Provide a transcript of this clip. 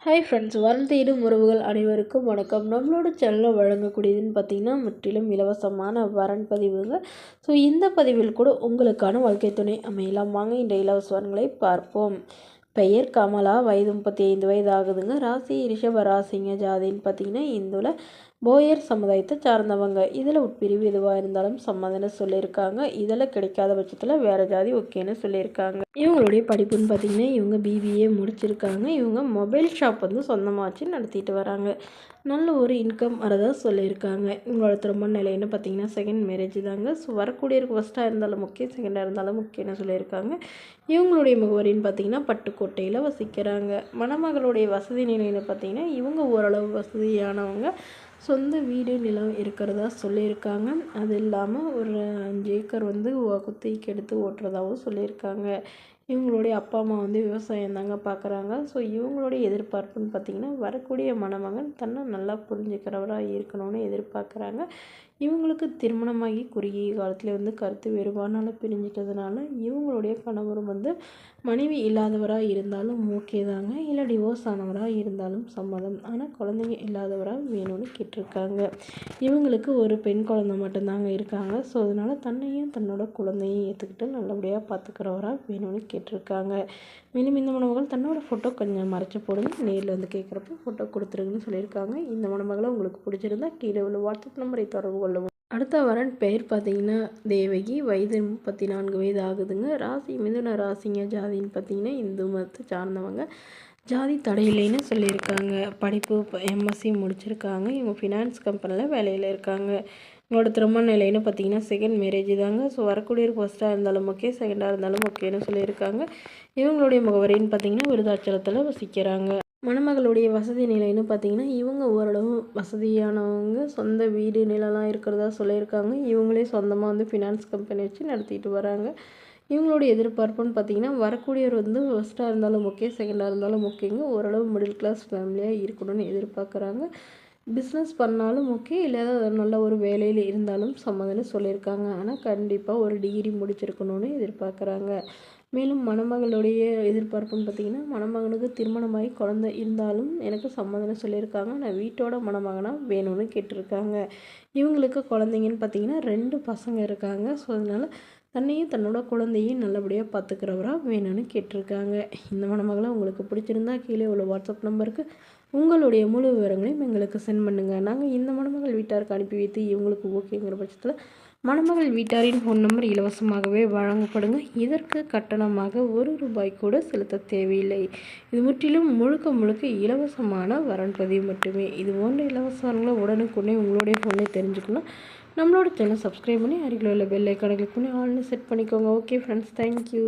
Hi friends, வரம் தேடும் உறவுகள் அனைவருக்கும் வணக்கம். நம்மளோட சேனலில் வழங்கக்கூடியதுன்னு பார்த்திங்கன்னா முற்றிலும் இலவசமான வரன் பதிவுங்க. ஸோ இந்த பதிவில் கூட உங்களுக்கான வாழ்க்கை துணை அமையலாம். வாங்க இந்த இலவச வரன்களை பார்ப்போம். பெயர் கமலா, வயது 35 வயது ஆகுதுங்க. ராசி ரிஷப ராசிங்க. ஜாதின்னு பார்த்திங்கன்னா இந்துல போயர் சமுதாயத்தை சார்ந்தவங்க. இதில் உட்பிரிவு எதுவாக இருந்தாலும் சம்மதம்னு சொல்லியிருக்காங்க. இதில் கிடைக்காத பட்சத்தில் வேறு ஜாதி ஓகேன்னு சொல்லியிருக்காங்க. இவங்களுடைய படிப்புன்னு பார்த்திங்கன்னா இவங்க பிபிஏ முடிச்சிருக்காங்க. இவங்க மொபைல் ஷாப் வந்து சொந்தமாக வச்சு நடத்திட்டு வராங்க. நல்ல ஒரு இன்கம் வரதா சொல்லியிருக்காங்க. இவங்களோட திருமண நிலைன்னு பார்த்திங்கன்னா செகண்ட் மேரேஜ் தாங்க. ஸோ வரக்கூடியவருக்கு ஃபஸ்ட்டாக இருந்தாலும் முக்கியம், செகண்டாக இருந்தாலும் முக்கியம்னு சொல்லியிருக்காங்க. இவங்களுடைய முகவரின்னு பார்த்திங்கன்னா பட்டுக்கோட்டையில் வசிக்கிறாங்க. மணமகளுடைய வசதி நிலைன்னு பார்த்திங்கன்னா இவங்க ஓரளவு வசதியானவங்க. சொந்த வீடு நிலம் இருக்கிறதா சொல்லியிருக்காங்க. அது இல்லாமல் ஒரு 5 ஏக்கர் வந்து குத்தகைக்கு எடுத்து ஓட்டுறதாகவும் சொல்லியிருக்காங்க. இவங்களுடைய அப்பா அம்மா வந்து விவசாயம் தாங்க பார்க்குறாங்க. ஸோ இவங்களுடைய எதிர்பார்ப்புன்னு பார்த்திங்கன்னா வரக்கூடிய மணமகன் தன்னை நல்லா புரிஞ்சுக்கிறவராக இருக்கணும்னு எதிர்பார்க்குறாங்க. இவங்களுக்கு திருமணமாகி குறுகிய காலத்தில் வந்து கருத்து வேறுபாடுனால பிரிஞ்சிட்டதுனால இவங்களுடைய கணவரும் வந்து மனைவி இல்லாதவராக இருந்தாலும் ஓகே தாங்க, இல்லை டிவோர்ஸ் ஆனவராக இருந்தாலும் சம்மதம். ஆனால் குழந்தைங்க இல்லாதவராக வேணும்னு கேட்டிருக்காங்க. இவங்களுக்கு ஒரு பெண் குழந்தை மட்டும்தாங்க இருக்காங்க. ஸோ அதனால் தன்னையும் தன்னோட குழந்தையும் ஏற்றுக்கிட்டு நல்லபடியாக பார்த்துக்கிறவராக வேணும்னு கேட்டிருக்காங்க. மேலும் இந்த மணமகள் தன்னோட ஃபோட்டோ கொஞ்சம் மறைச்சி போடுங்க, நேரில் வந்து கேட்குறப்ப ஃபோட்டோ கொடுத்துருங்கன்னு சொல்லியிருக்காங்க. இந்த மணமகளை உங்களுக்கு பிடிச்சிருந்தா கீழே உள்ள வாட்ஸ்அப் நம்பரை தொடர்பு கொள்ளவும். அடுத்த வரன் பெயர் பார்த்திங்கன்னா தேவகி, வயது 34 வயது ஆகுதுங்க. ராசி மிதுன ராசிங்க. ஜாதின்னு பார்த்திங்கன்னா இந்து மதத்தை சார்ந்தவங்க. ஜாதி தடையில்லைன்னு சொல்லியிருக்காங்க. படிப்பு எம்எஸ்சி முடிச்சிருக்காங்க. இவங்க ஃபினான்ஸ் கம்பெனியில் வேலையில் இருக்காங்க. இவங்களோட திருமண நிலைன்னு பார்த்திங்கன்னா செகண்ட் மேரேஜ் தாங்க. ஸோ வரக்கூடியவருக்கு ஃபஸ்ட்டாக இருந்தாலும் ஓகே, செகண்டாக இருந்தாலும் ஓகேன்னு சொல்லியிருக்காங்க. இவங்களுடைய முகவரின்னு பார்த்திங்கன்னா விருதாச்சலத்தில் வசிக்கிறாங்க. மணமகளுடைய வசதி நிலைன்னு பார்த்திங்கன்னா இவங்க ஓரளவு வசதியானவங்க. சொந்த வீடு நிலம்லாம் இருக்கிறதா சொல்லியிருக்காங்க. இவங்களே சொந்தமாக வந்து ஃபினான்ஸ் கம்பெனி வச்சு நடத்திட்டு வராங்க. இவங்களுடைய எதிர்பார்ப்புன்னு பார்த்திங்கன்னா வரக்கூடியவர் வந்து ஃபஸ்ட்டாக இருந்தாலும் ஓகே, செகண்டாக இருந்தாலும் ஓகேங்க. ஓரளவு மிடில் கிளாஸ் ஃபேமிலியாக இருக்கணும்னு எதிர்பார்க்குறாங்க. பிஸ்னஸ் பண்ணாலும் ஓகே, இல்லை நல்ல ஒரு வேலையில் இருந்தாலும் சம்மதம்னு சொல்லியிருக்காங்க. ஆனால் கண்டிப்பாக ஒரு டிகிரி முடிச்சிருக்கணும்னு எதிர்பார்க்குறாங்க. மேலும் மணமகளுடைய எதிர்பார்ப்புன்னு பார்த்திங்கன்னா மணமகனுக்கு திருமணமாகி குழந்தை இருந்தாலும் எனக்கு சம்மதம்னு சொல்லியிருக்காங்க. நான் வீட்டோட மணமகனாக வேணும்னு கேட்டிருக்காங்க. இவங்களுக்கு குழந்தைங்கன்னு பார்த்திங்கன்னா 2 பசங்க இருக்காங்க. ஸோ அதனால் தன்னையும் தன்னோட குழந்தையும் நல்லபடியாக பார்த்துக்கிறவராக வேணும்னு கேட்டிருக்காங்க. இந்த மணமகளை உங்களுக்கு பிடிச்சிருந்தா கீழே உள்ள வாட்ஸ்அப் நம்பருக்கு உங்களுடைய முழு விவரங்களையும் எங்களுக்கு சென்ட் பண்ணுங்கள். நாங்கள் இந்த மணமகள் வீட்டாருக்கு அனுப்பி வைத்து இவங்களுக்கு ஓகேங்கிற பட்சத்தில் மணமகள் வீட்டாரின் ஃபோன் நம்பர் இலவசமாகவே வழங்கப்படுங்க. இதற்கு கட்டணமாக ₹1 கூட செலுத்த தேவையில்லை. இது முற்றிலும் முழுக்க இலவசமான வரன் பதிவு மட்டுமே. இது போன்ற இலவச வரன்களை உடனுக்குடனே உங்களுடைய ஃபோனை தெரிஞ்சுக்கணும். நம்மளோட சேனல் சப்ஸ்கிரைப் பண்ணி அருகில் உள்ள பெல் ஐக்கானை கிளிக் பண்ணி ஆல்னு செட் பண்ணிக்கோங்க. Okay friends, thank you.